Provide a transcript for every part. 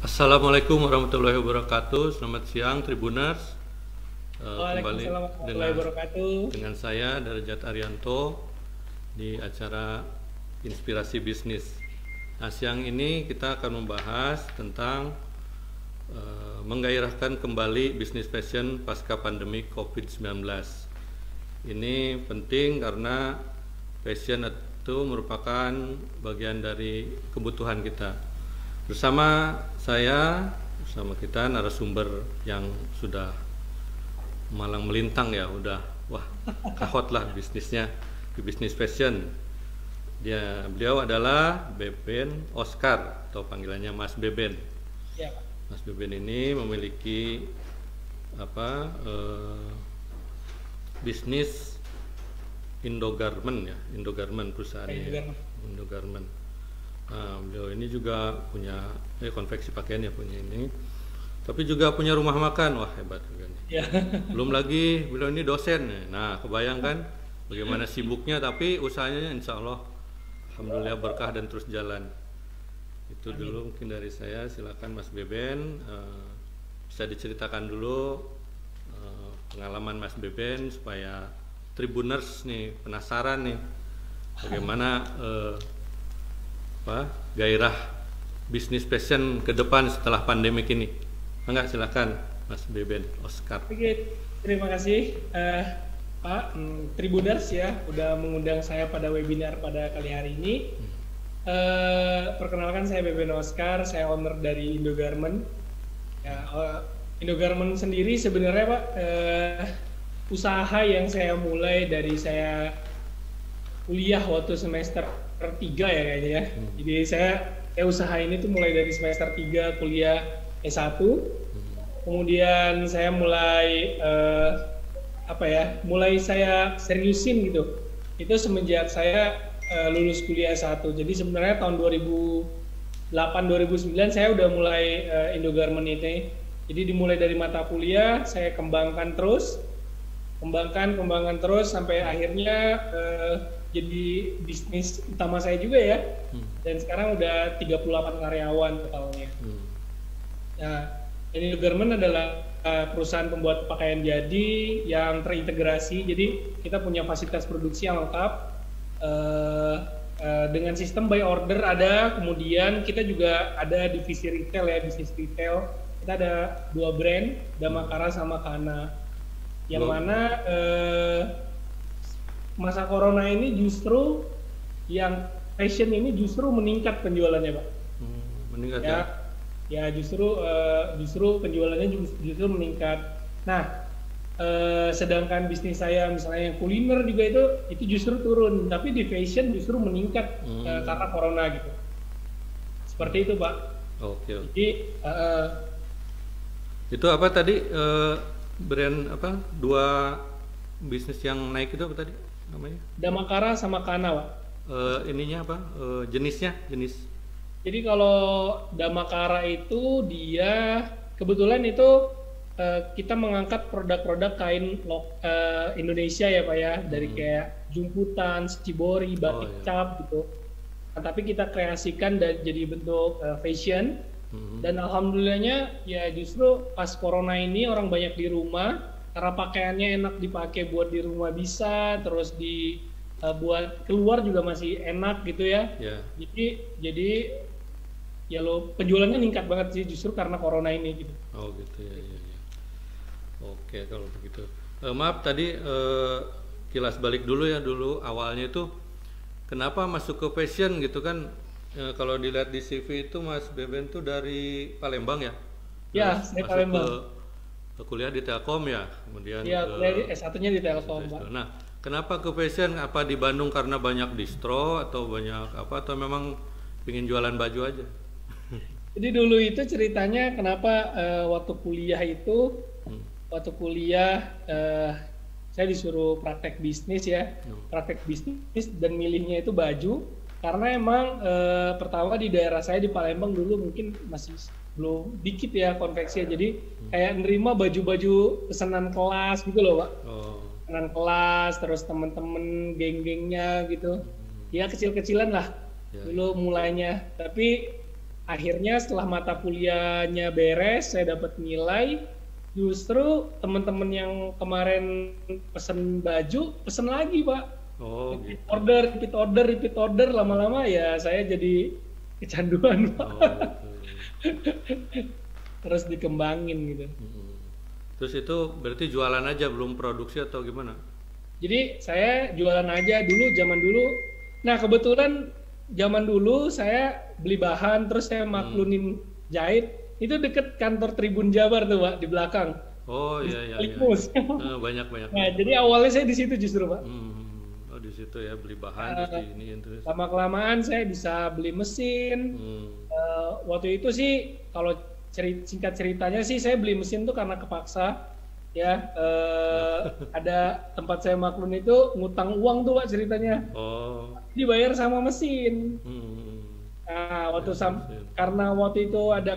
Assalamualaikum warahmatullahi wabarakatuh. Selamat siang Tribuners. Kembali Waalaikumsalam warahmatullahi dengan wabarakatuh. saya Derajat Arianto di acara Inspirasi Bisnis. Nah, siang ini kita akan membahas tentang menggairahkan kembali bisnis fashion pasca pandemi COVID-19. Ini penting karena fashion itu merupakan bagian dari kebutuhan kita. Bersama kita narasumber yang sudah malang melintang ya, udah wah kahot lah bisnisnya di bisnis fashion. Beliau adalah Beben Oscar atau panggilannya Mas Beben. Ya, Pak. Mas Beben ini memiliki bisnis Indogarment ya, Indogarment perusahaannya. Indogarment. Nah, beliau ini juga punya konveksi pakaian ya, punya ini. Tapi juga punya rumah makan, wah hebat juga nih. Ya. Belum lagi beliau ini dosen. Nah, kebayangkan bagaimana sibuknya, tapi usahanya insya Allah alhamdulillah berkah dan terus jalan. Itu Amin. dulu mungkin dari saya. Silakan Mas Beben, bisa diceritakan dulu pengalaman Mas Beben supaya Tribuners nih penasaran nih bagaimana gairah bisnis fashion ke depan setelah pandemik ini. Enggak, silakan Mas Beben Oscar. Oke, terima kasih Pak Tribuners ya udah mengundang saya pada webinar pada kali hari ini. Perkenalkan saya Beben Oscar, saya owner dari Indogarment. Ya, Indogarment sendiri sebenarnya Pak usaha yang saya mulai dari saya kuliah waktu semester 3 ya kayaknya ya. Jadi saya usaha ini tuh mulai dari semester 3 kuliah S1. Kemudian saya mulai mulai saya seriusin gitu. Itu semenjak saya lulus kuliah S1. Jadi sebenarnya tahun 2008-2009 saya udah mulai Indogarment ini. Jadi dimulai dari mata kuliah, saya kembangkan terus sampai akhirnya jadi bisnis utama saya juga ya. Dan sekarang udah 38 karyawan totalnya. Nah, Indogarment adalah perusahaan pembuat pakaian jadi yang terintegrasi. Jadi kita punya fasilitas produksi yang lengkap dengan sistem by order ada. Kemudian kita juga ada divisi retail ya, bisnis retail. Kita ada 2 brand, Damakara sama Kana. Yang mana masa corona ini justru yang fashion ini justru meningkat penjualannya Pak. Meningkat ya? Ya justru penjualannya justru meningkat. Nah, sedangkan bisnis saya misalnya yang kuliner juga itu justru turun, tapi di fashion justru meningkat karena corona gitu. Seperti itu Pak. Oke. Jadi itu apa tadi brand apa? 2 bisnis yang naik itu apa tadi namanya? Damakara sama Kana Pak. Ininya apa? Jenis. Jadi kalau Damakara itu dia kebetulan itu kita mengangkat produk-produk kain Indonesia ya Pak ya, dari kayak jumputan, cibori, batik cap gitu. Nah, tapi kita kreasikan dan jadi bentuk fashion. Dan alhamdulillahnya ya justru pas corona ini orang banyak di rumah karena pakaiannya enak dipakai buat di rumah bisa, terus buat keluar juga masih enak gitu ya. Yeah. Jadi ya penjualannya meningkat banget sih justru karena corona ini gitu. Oh gitu ya. Oke kalau begitu. Maaf tadi kilas balik dulu ya, dulu awalnya itu kenapa masuk ke fashion gitu kan? Kalau dilihat di CV itu Mas Beben tuh dari Palembang ya? Ya, saya Palembang. Ke kuliah di Telkom ya, kemudian ya S1-nya di Telkom Pak. Nah, kenapa ke fashion? Apa di Bandung karena banyak distro atau banyak apa, atau memang pengen jualan baju aja? Jadi dulu itu ceritanya kenapa waktu kuliah saya disuruh praktek bisnis ya, praktek bisnis dan milihnya itu baju karena emang pertama di daerah saya di Palembang dulu mungkin masih belum dikit ya konveksi ya, jadi kayak nerima baju-baju pesanan kelas gitu loh Pak. Pesanan kelas terus temen-temen geng-gengnya gitu ya, kecil-kecilan lah dulu mulainya. Tapi akhirnya setelah mata kuliahnya beres, saya dapat nilai, justru teman-teman yang kemarin pesen baju, pesen lagi Pak. Oh Repeat gitu. order, repeat order, repeat order, lama-lama ya saya jadi kecanduan Pak. Oh gitu. Terus dikembangin gitu. Mm-mm. Terus itu berarti jualan aja, belum produksi atau gimana? Jadi saya jualan aja dulu, zaman dulu. Nah kebetulan zaman dulu saya beli bahan, terus saya maklunin jahit. Itu deket kantor Tribun Jabar tuh Pak, di belakang. Oh Di iya iya iya. Sekaligus. Banyak banyak. Nah jadi awalnya saya di situ justru Pak. Oh di situ ya, beli bahan terus di ini terus. Lama-kelamaan saya bisa beli mesin. Hmm. Waktu itu sih kalau singkat ceritanya sih saya beli mesin tuh karena kepaksa ya. Ada tempat saya maklun itu ngutang uang tuh Pak ceritanya, Oh. dibayar sama mesin. Hmm. Nah Mesin. karena waktu itu ada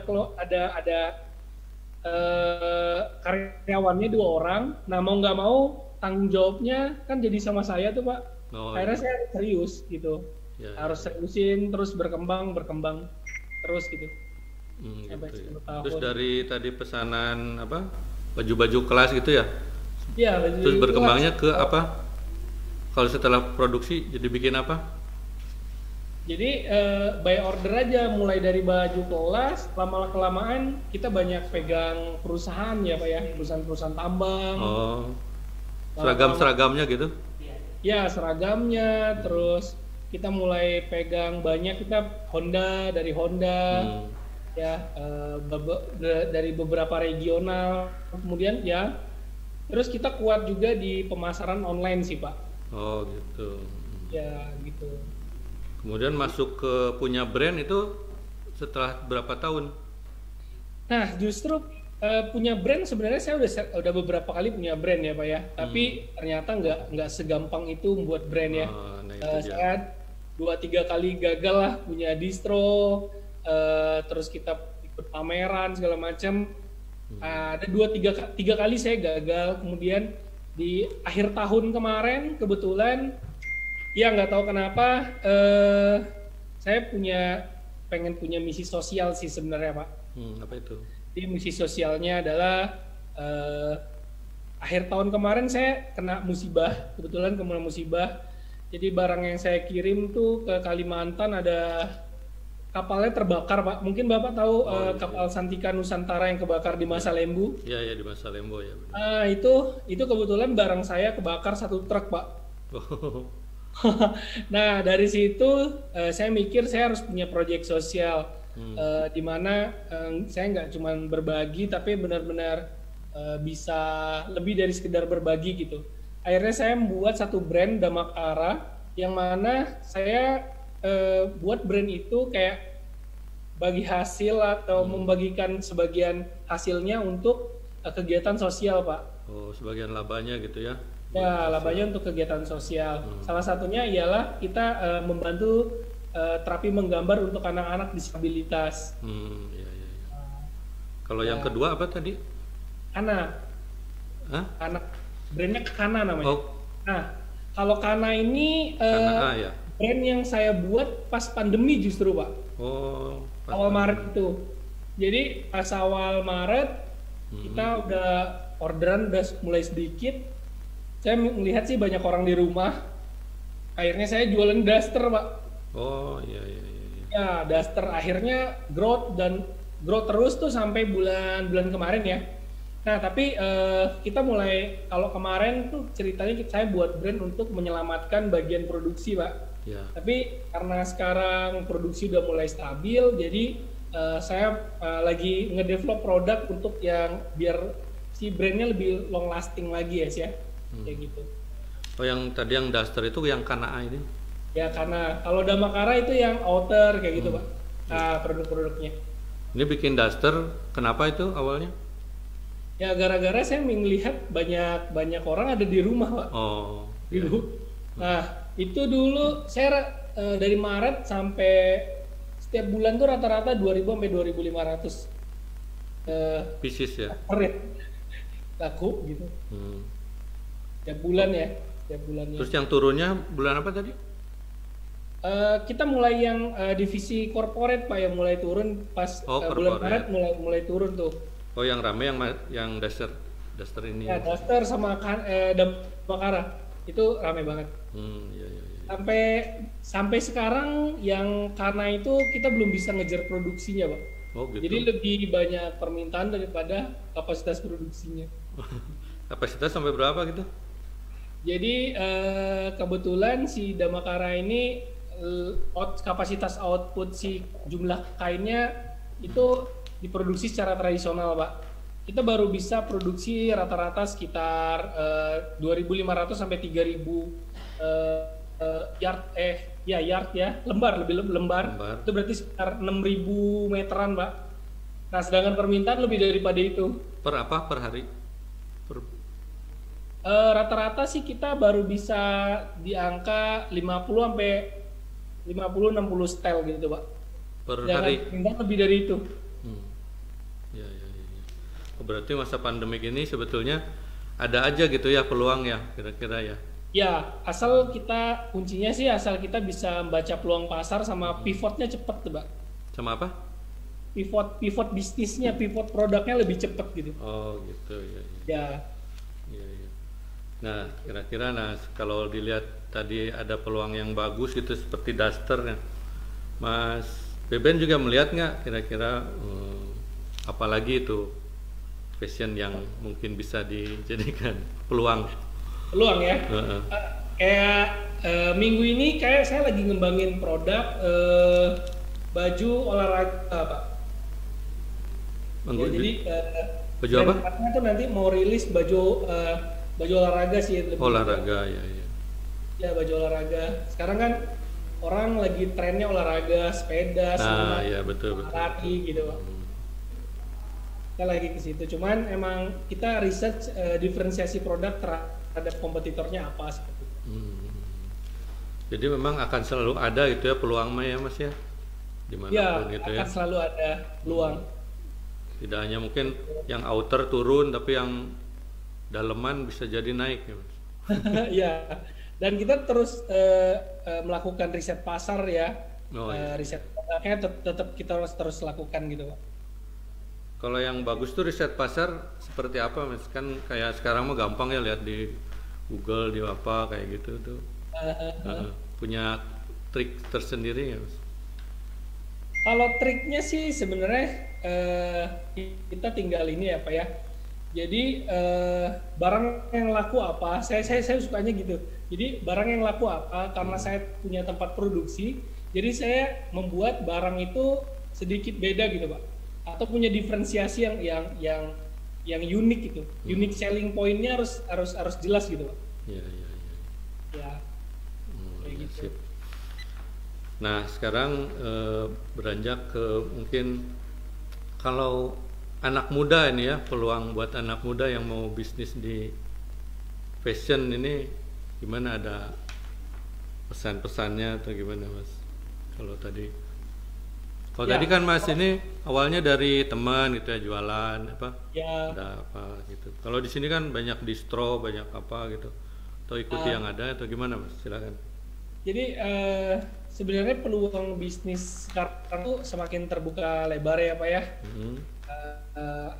karyawannya 2 orang, nah mau nggak mau tanggung jawabnya kan jadi sama saya tuh Pak. Oh Akhirnya iya. saya serius gitu, Ya, harus ya. seriusin terus berkembang terus gitu sampai Gitu ya. 10 tahun. Terus dari tadi pesanan apa? Baju-baju kelas gitu ya. Ya, Terus berkembangnya ke apa? Kalau setelah produksi jadi bikin apa? jadi by order aja, mulai dari baju kelas, lama kelamaan kita banyak pegang perusahaan ya Pak ya, perusahaan-perusahaan tambang. Oh. Seragam-seragamnya gitu? Ya seragamnya, terus kita mulai pegang banyak, kita dari Honda Hmm. ya, dari beberapa regional, kemudian ya terus kita kuat juga di pemasaran online sih Pak Oh gitu. ya gitu. Kemudian masuk ke punya brand itu setelah berapa tahun? Nah justru punya brand, sebenarnya saya udah beberapa kali punya brand ya Pak ya, tapi ternyata nggak segampang itu membuat brand ya. Nah itu dia. Saya 2-3 kali gagal lah punya distro, terus kita ikut pameran segala macam. Ada 2-3 kali saya gagal. Kemudian di akhir tahun kemarin kebetulan ya nggak tahu kenapa saya pengen punya misi sosial sih sebenarnya Pak. Apa itu? Jadi misi sosialnya adalah akhir tahun kemarin saya kena musibah, kebetulan kena musibah. Jadi barang yang saya kirim tuh ke Kalimantan, ada kapalnya terbakar Pak. Mungkin Bapak tahu kapal Santika Nusantara yang kebakar di Masa Lembu. Iya ya, di Masa Lembo ya. Benar. Itu kebetulan barang saya kebakar 1 truk Pak. Oh. Nah dari situ saya mikir saya harus punya proyek sosial, di mana saya nggak cuma berbagi tapi benar-benar bisa lebih dari sekedar berbagi gitu. Akhirnya saya membuat satu brand Damakara, yang mana saya buat brand itu kayak bagi hasil atau membagikan sebagian hasilnya untuk kegiatan sosial Pak. Oh, sebagian labanya gitu ya. Ya, labanya untuk kegiatan sosial. Salah satunya ialah kita membantu terapi menggambar untuk anak-anak disabilitas. Iya, iya, iya. Kalau yang kedua apa tadi? Kana, Hah? anak brandnya Kana namanya. Oh, Nah, kalau Kana ini karena A ya. brand yang saya buat pas pandemi justru Pak. Oh, pas Awal pandemi. Maret itu. Jadi pas awal Maret kita udah orderan udah mulai sedikit. Saya melihat sih banyak orang di rumah. Akhirnya saya jualan daster Pak. Oh, iya, iya, iya, iya. Ya, daster akhirnya growth terus tuh sampai bulan kemarin ya. Nah, tapi kita mulai, kalau kemarin tuh ceritanya saya buat brand untuk menyelamatkan bagian produksi, Pak. Ya. Tapi karena sekarang produksi udah mulai stabil, jadi saya lagi ngedevelop produk untuk yang biar si brandnya lebih long lasting lagi ya, sih ya. Kayak gitu. Oh, yang tadi yang daster itu yang kana A ini. Ya, karena kalau Damakara itu yang outer kayak gitu, Pak. Produk-produknya. Ini bikin daster, kenapa itu awalnya? Ya gara-gara saya melihat banyak orang ada di rumah Pak. Oh, Gitu. Nah itu dulu saya dari Maret sampai setiap bulan tuh rata-rata 2.000 sampai 2.500 Pisces ya. per ya. Laku gitu. Tiap bulan ya, tiap bulannya. Terus yang turunnya bulan apa tadi? Kita mulai yang divisi corporate Pak, yang mulai turun pas Oh, bulan corporate. Maret mulai turun tuh. Oh, yang rame yang Duster Duster ini. Ya, Duster sama Damakara itu rame banget. Iya, iya, iya. Sampai sampai sekarang yang karena itu kita belum bisa ngejar produksinya Pak. Oh, gitu. Jadi lebih banyak permintaan daripada kapasitas produksinya. Kapasitas sampai berapa gitu? Jadi kebetulan si Damakara ini kapasitas output si jumlah kainnya itu diproduksi secara tradisional Pak. Kita baru bisa produksi rata-rata sekitar 2.500 sampai 3.000 yard ya, lembar, lebih lembar. Itu berarti sekitar 6.000 meteran Pak. Nah sedangkan permintaan lebih daripada itu. Per apa? Per hari? Per, Rata-rata sih kita baru bisa di angka 50 sampai 50-60 setel gitu Pak. per Jangan hari? permintaan lebih dari itu. Ya, ya, ya, ya. Oh, berarti masa pandemik ini sebetulnya ada aja gitu ya peluang ya kira-kira ya. Ya, asal kita kuncinya sih asal kita bisa membaca peluang pasar sama pivotnya cepet tuh Pak. Sama apa? Pivot bisnisnya, pivot produknya lebih cepet gitu. Oh, gitu ya. Ya, Iya, iya. Nah, kira-kira kalau dilihat tadi ada peluang yang bagus gitu seperti Duster ya. Mas Beben juga melihat nggak kira-kira apalagi itu fashion yang mungkin bisa dijadikan peluang? peluang ya. Heeh. Kayak minggu ini kayak saya lagi ngembangin produk baju olahraga Pak. Ya, jadi Baju apa? brand partner tuh nanti mau rilis baju olahraga sih lebih. Olahraga ya, ya. Ya baju olahraga. Sekarang kan orang lagi trennya olahraga, sepeda, Nah, senam, ya betul betul. lari gitu Pak. Kita lagi ke situ. Cuman emang kita riset diferensiasi produk terhadap kompetitornya apa seperti itu. Jadi memang akan selalu ada gitu ya peluang mah ya Mas ya. Dimanapun Ya, gitu akan ya. selalu ada peluang. Tidak hanya mungkin yang outer turun tapi yang daleman bisa jadi naik ya Mas. Ya, dan kita terus melakukan riset pasar ya. Oh, iya. Riset produknya tetap kita harus terus lakukan gitu Pak. Kalau yang bagus tuh riset pasar seperti apa Mas? Kan kayak sekarang mah gampang ya lihat di Google di apa kayak gitu tuh. Punya trik tersendiri ya Mas? Kalau triknya sih sebenarnya kita tinggal ini ya Pak ya. Jadi barang yang laku apa? Saya sukanya gitu. Jadi barang yang laku apa? Karena saya punya tempat produksi, jadi saya membuat barang itu sedikit beda gitu Pak. Atau punya diferensiasi yang unik gitu. Unique selling point-nya harus jelas gitu Pak. Iya, iya, iya. Ya, kayak Ya, gitu. sip. Nah, sekarang beranjak ke mungkin kalau anak muda ini ya, peluang buat anak muda yang mau bisnis di fashion ini gimana, ada pesan-pesannya atau gimana Mas? Kalau tadi Ya, tadi kan Mas ini awalnya dari teman gitu ya, jualan apa? Ya, Ada apa gitu. Kalau di sini kan banyak distro, banyak apa gitu. Atau ikuti yang ada atau gimana Mas? Silakan. jadi sebenarnya peluang bisnis sekarang tuh semakin terbuka lebar ya Pak ya.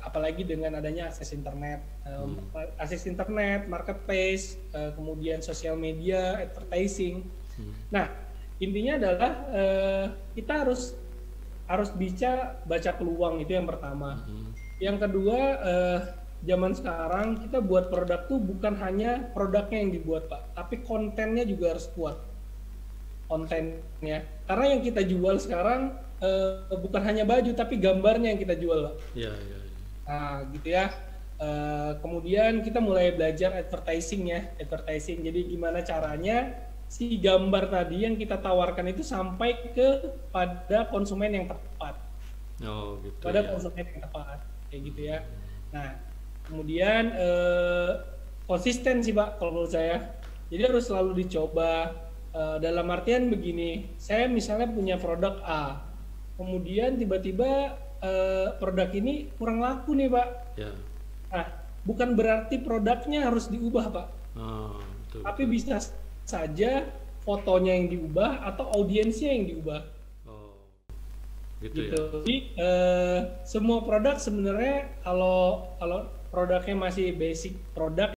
Apalagi dengan adanya akses internet, marketplace, kemudian sosial media, advertising. Nah, intinya adalah kita harus bisa baca peluang, itu yang pertama. Yang kedua, zaman sekarang kita buat produk tuh bukan hanya produknya yang dibuat Pak, tapi kontennya juga harus kuat. Kontennya, karena yang kita jual sekarang bukan hanya baju tapi gambarnya yang kita jual Pak. Iya, iya, iya. Nah gitu ya. Kemudian kita mulai belajar advertising ya, advertising. Jadi gimana caranya si gambar tadi yang kita tawarkan itu sampai pada konsumen yang tepat, Oh, gitu. pada Ya. konsumen yang tepat, kayak gitu ya. Nah kemudian konsisten sih Pak kalau menurut saya. Jadi harus selalu dicoba. Dalam artian begini, saya misalnya punya produk A, kemudian tiba-tiba produk ini kurang laku nih Pak. Ya. Nah, bukan berarti produknya harus diubah Pak, Oh, betul. tapi bisa saja fotonya yang diubah atau audiensnya yang diubah. Oh, gitu ya. Jadi semua produk sebenarnya kalau produknya masih basic produk